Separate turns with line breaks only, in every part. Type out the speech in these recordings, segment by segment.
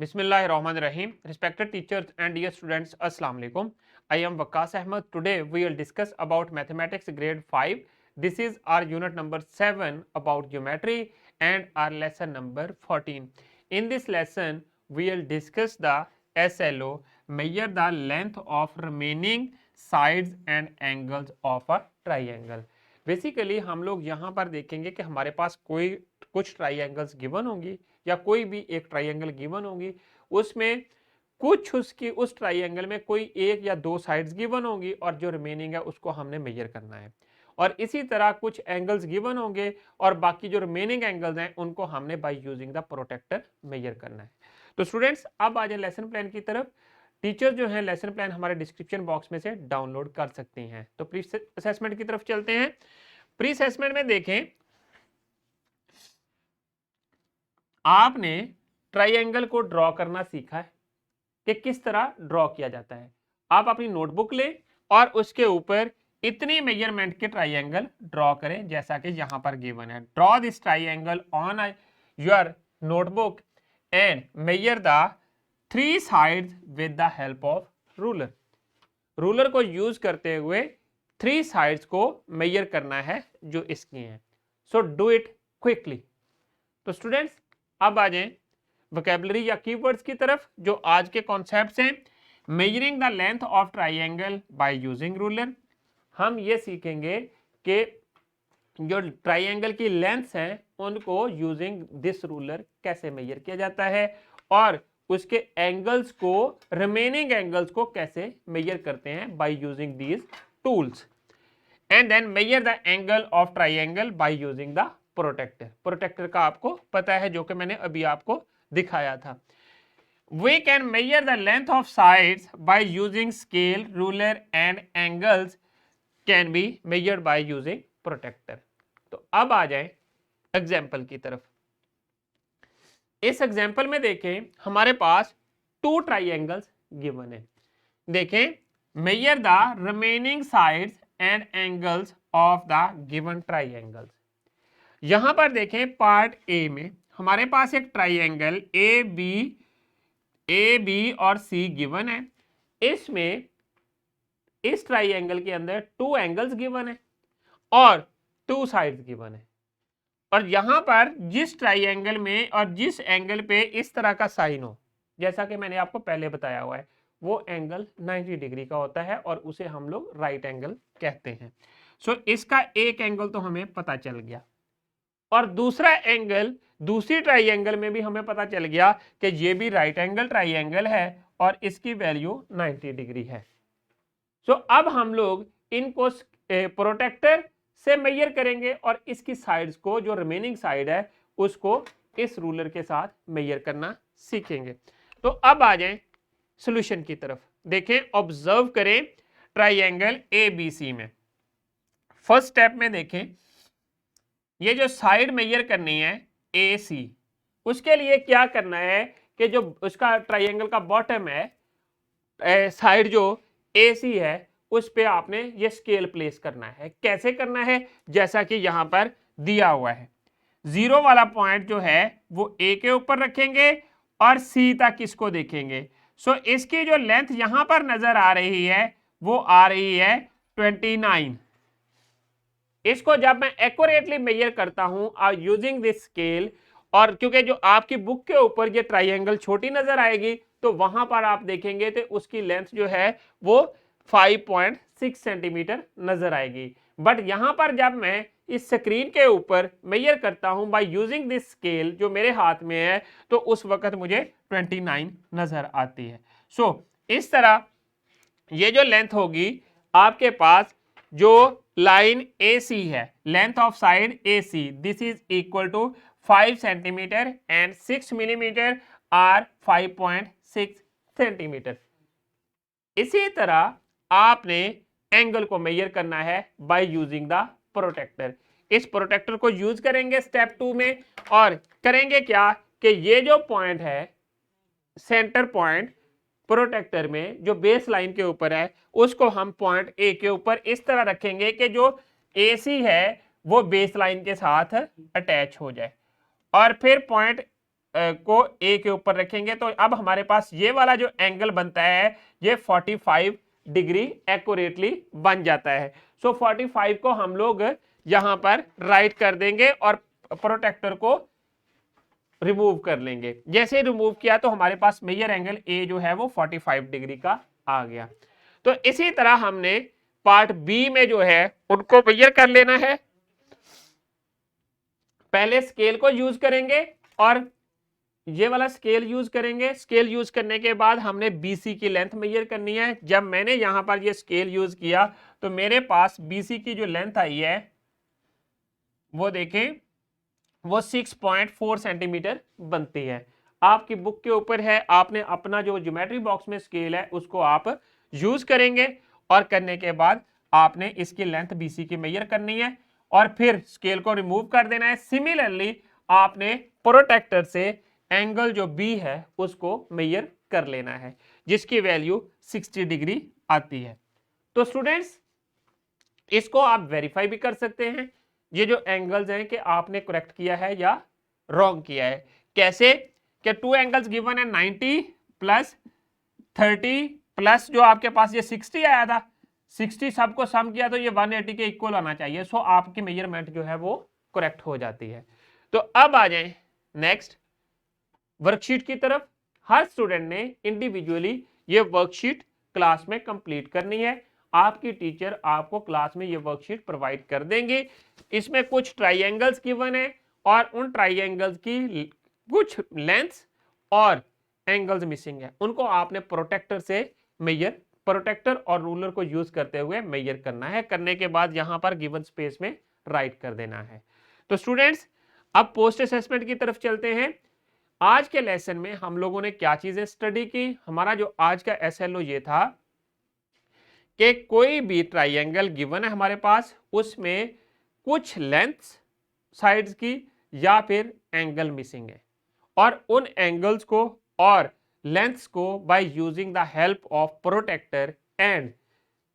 Bismillahirrahmanirrahim. Respected teachers and dear students, Assalamu alaikum. I am Waqas Ahmed. Today we will discuss about mathematics grade 5. This is our unit number 7 about geometry and our lesson number 14. In this lesson we will discuss the SLO, measure the length of remaining sides and angles of a triangle. Basically हम लोग यहाँ पर देखेंगे कि हमारे पास कोई कुछ triangles given होंगी या कोई भी एक ट्राइंगल गिवन होगी, उसमें कुछ उसकी उस ट्राइंगल में कोई एक या दो साइड्स गिवन होंगी और जो रिमेनिंग है उसको हमने मेजर करना है। और इसी तरह कुछ एंगल्स गिवन होंगे और बाकी जो रिमेनिंग एंगल्स हैं उनको हमने by using the protractor measure करना है। तो स्टूडेंट्स अब आ जाए लेसन प्लान की तरफ। टीचर जो है लेसन प्लान हमारे डिस्क्रिप्शन बॉक्स में से डाउनलोड कर सकते हैं। तो प्री असेसमेंट की तरफ चलते हैं। प्री असेसमेंट में देखें, आपने ट्राइंगल को ड्रॉ करना सीखा है कि किस तरह ड्रॉ किया जाता है। आप अपनी नोटबुक लें और उसके ऊपर इतनी मेजरमेंट के ट्राइंगल ड्रॉ करें जैसा कि यहां पर गिवन है। Draw this triangle on your notebook and measure the 3 sides with the help of ruler. Ruler को यूज करते हुए 3 साइड्स को मेजर करना है जो इसकी हैं। So do it quickly. तो स्टूडेंट्स अब आ जाएं वोकैबुलरी या कीवर्ड्स की तरफ जो आज के कॉन्सेप्ट्स हैं। Measuring the length of triangle by using ruler. हम ये सीखेंगे कि जो ट्राइंगल की लेंथ्स हैं उनको यूजिंग दिस रूलर कैसे मेजर किया जाता है और उसके एंगल्स को, रिमेनिंग एंगल्स को कैसे मेजर करते हैं by using these tools. And then measure the angle of triangle by using the protractor. Protractor का आपको पता है जो कि मैंने अभी आपको दिखाया था। We can measure the length of sides by using scale, ruler and angles can be measured by using protector. तो अब आ जाए एग्जाम्पल की तरफ। इस एग्जाम्पल में देखें हमारे पास 2 ट्राइंगल्स गिवन है। देखें, measure the remaining sides and angles of the given triangles। यहां पर देखें पार्ट ए में हमारे पास एक ट्राइंगल ए बी और सी गिवन है। इसमें इस ट्राइंगल के अंदर 2 एंगल्स गिवन है और 2 साइड्स गिवन है। और यहां पर जिस ट्राइंगल में और जिस एंगल पे इस तरह का साइन हो, जैसा कि मैंने आपको पहले बताया हुआ है, वो एंगल 90 डिग्री का होता है और उसे हम लोग राइट एंगल कहते हैं। सो इसका एक एंगल तो हमें पता चल गया और दूसरा एंगल दूसरी ट्राइंगल में भी हमें पता चल गया कि ये भी राइट एंगल ट्राइंगल है और इसकी वैल्यू 90 डिग्री है। सो अब हम लोग इनको प्रोटेक्टर से मेजर करेंगे और इसकी साइड्स को, जो रिमेनिंग साइड है, उसको इस रूलर के साथ मेजर करना सीखेंगे। तो अब आ जाएं सॉल्यूशन की तरफ। देखें, ऑब्जर्व करें ट्राइंगल ए बी सी में। फर्स्ट स्टेप में देखें, ये जो साइड मेजर करनी है ए सी, उसके लिए क्या करना है कि जो उसका ट्राइंगल का बॉटम है, साइड जो ए सी है, उस पे आपने ये स्केल प्लेस करना है। कैसे करना है? जैसा कि यहां पर दिया हुआ है। 0 वाला पॉइंट जो है वो ए के ऊपर रखेंगे और सी तक इसको देखेंगे। सो इसकी जो लेंथ यहां पर नजर आ रही है वो आ रही है 29। इसको जब मैं एक्यूरेटली मेजर करता हूं यूजिंग दिस स्केल, और क्योंकि जो आपकी बुक के ऊपर ये ट्राइंगल छोटी नजर आएगी तो वहां पर आप देखेंगे तो उसकी लेंथ जो है वो 5.6 सेंटीमीटर नजर आएगी। बट यहां पर जब मैं इस स्क्रीन के ऊपर मेजर करता हूं बाय यूजिंग दिस स्केल जो मेरे हाथ में है, तो उस वक्त मुझे 29 नजर आती है। सो इस तरह ये जो लेंथ होगी आपके पास, जो लाइन ए सी है, length of side A C, this is equal to 5 centimetre and 6 millimetre or 5.6 centimetre. इसी तरह आपने एंगल को मेजर करना है बाय यूजिंग द प्रोटेक्टर। इस प्रोटेक्टर को यूज करेंगे स्टेप 2 में और करेंगे क्या कि ये जो पॉइंट है, सेंटर पॉइंट प्रोटेक्टर में जो बेस लाइन के ऊपर है, उसको हम पॉइंट ए के ऊपर इस तरह रखेंगे कि जो ए सी है वो बेस लाइन के साथ अटैच हो जाए। और फिर पॉइंट को ए के ऊपर रखेंगे तो अब हमारे पास ये वाला जो एंगल बनता है ये 45 डिग्री एक्यूरेटली बन जाता है। सो 45 को हम लोग यहां पर राइट कर देंगे और प्रोटेक्टर को रिमूव कर लेंगे। जैसे रिमूव किया तो हमारे पास मेजर एंगल ए जो है वो 45 डिग्री का आ गया। तो इसी तरह हमने पार्ट बी में जो है उनको मेजर कर लेना है। पहले स्केल को यूज करेंगे और ये वाला स्केल यूज करेंगे। स्केल यूज करने के बाद हमने बीसी की लेंथ मेजर करनी है। जब मैंने यहां पर ये स्केल यूज किया तो मेरे पास बीसी की जो लेंथ आई है वो देखें वो 6.4 सेंटीमीटर बनती है। आपकी बुक के ऊपर है, आपने अपना जो ज्योमेट्री बॉक्स में स्केल है उसको आप यूज करेंगे और करने के बाद आपने इसकी लेंथ बीसी की मेजर करनी है और फिर स्केल को रिमूव कर देना है। सिमिलरली आपने प्रोटेक्टर से एंगल जो बी है उसको मेजर कर लेना है जिसकी वैल्यू 60 डिग्री आती है। तो स्टूडेंट्स इसको आप वेरीफाई भी कर सकते हैं ये जो एंगल्स हैं कि आपने करेक्ट किया है या रॉन्ग किया है। कैसे कि टू एंगल्स गिवन है 90 प्लस 30 प्लस जो आपके पास ये 60 आया था, 60 सबको सम किया तो ये 180 के इक्वल आना चाहिए। सो आपकी मेजरमेंट जो है वो करेक्ट हो जाती है। तो अब आ जाएं नेक्स्ट वर्कशीट की तरफ। हर स्टूडेंट ने इंडिविजुअली ये वर्कशीट क्लास में कंप्लीट करनी है। आपकी टीचर आपको क्लास में ये वर्कशीट प्रोवाइड कर देंगे। इसमें कुछ ट्राइएंगल्स गिवन है और उन ट्राइएंगल्स की कुछ लेंथ्स और एंगल्स मिसिंग है, उनको आपने प्रोटेक्टर से मेजर, प्रोटेक्टर और रूलर को यूज करते हुए मेजर करना है। करने के बाद यहां पर गिवन स्पेस में राइट कर देना है। तो स्टूडेंट्स अब पोस्ट असेसमेंट की तरफ चलते हैं। आज के लेसन में हम लोगों ने क्या चीजें स्टडी की। हमारा जो आज का एसएलओ ये था कि कोई भी ट्राइएंगल गिवन है हमारे पास, उसमें कुछ लेंथ्स साइड्स की या फिर एंगल मिसिंग है और उन एंगल्स को और लेंथ्स को by using the help of protractor and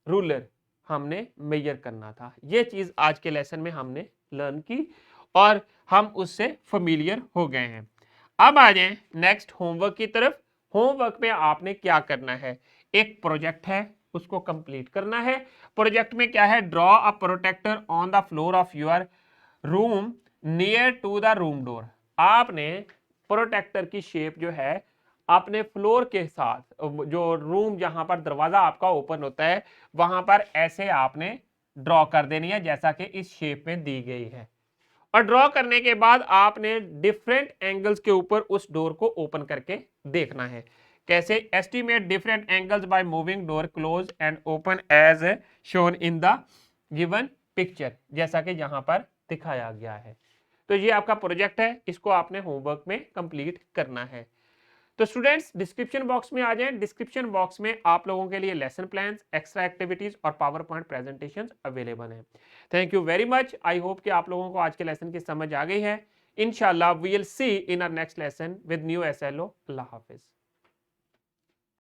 ruler हमने मेजर करना था। ये चीज आज के लेसन में हमने लर्न की और हम उससे फेमिलियर हो गए हैं। अब आ जाएं नेक्स्ट होमवर्क की तरफ। होमवर्क में आपने क्या करना है, एक प्रोजेक्ट है उसको कंप्लीट करना है। प्रोजेक्ट में क्या है, draw a protractor on the floor of your room near to the room door. आपने प्रोटेक्टर की शेप जो है अपने फ्लोर के साथ, जो रूम जहां पर दरवाजा आपका ओपन होता है वहां पर ऐसे आपने ड्रॉ कर देनी है जैसा कि इस शेप में दी गई है। और ड्रॉ करने के बाद आपने डिफरेंट एंगल्स के ऊपर उस डोर को ओपन करके देखना है। कैसे, estimate different angles by moving door close and open as shown in the given picture, जैसा कि यहां पर दिखाया गया है। तो ये आपका प्रोजेक्ट है, इसको आपने होमवर्क में कंप्लीट करना है। तो स्टूडेंट्स डिस्क्रिप्शन बॉक्स में आ जाएं। डिस्क्रिप्शन बॉक्स में आप लोगों के लिए लेसन प्लान्स, एक्स्ट्रा एक्टिविटीज और पावर पॉइंट प्रेजेंटेशंस अवेलेबल हैं। Thank you very much. I hope कि आप लोगों को आज के लेसन की समझ आ गई है। इंशाल्लाह we will see in our next lesson with new SLO. अल्लाह हाफिज।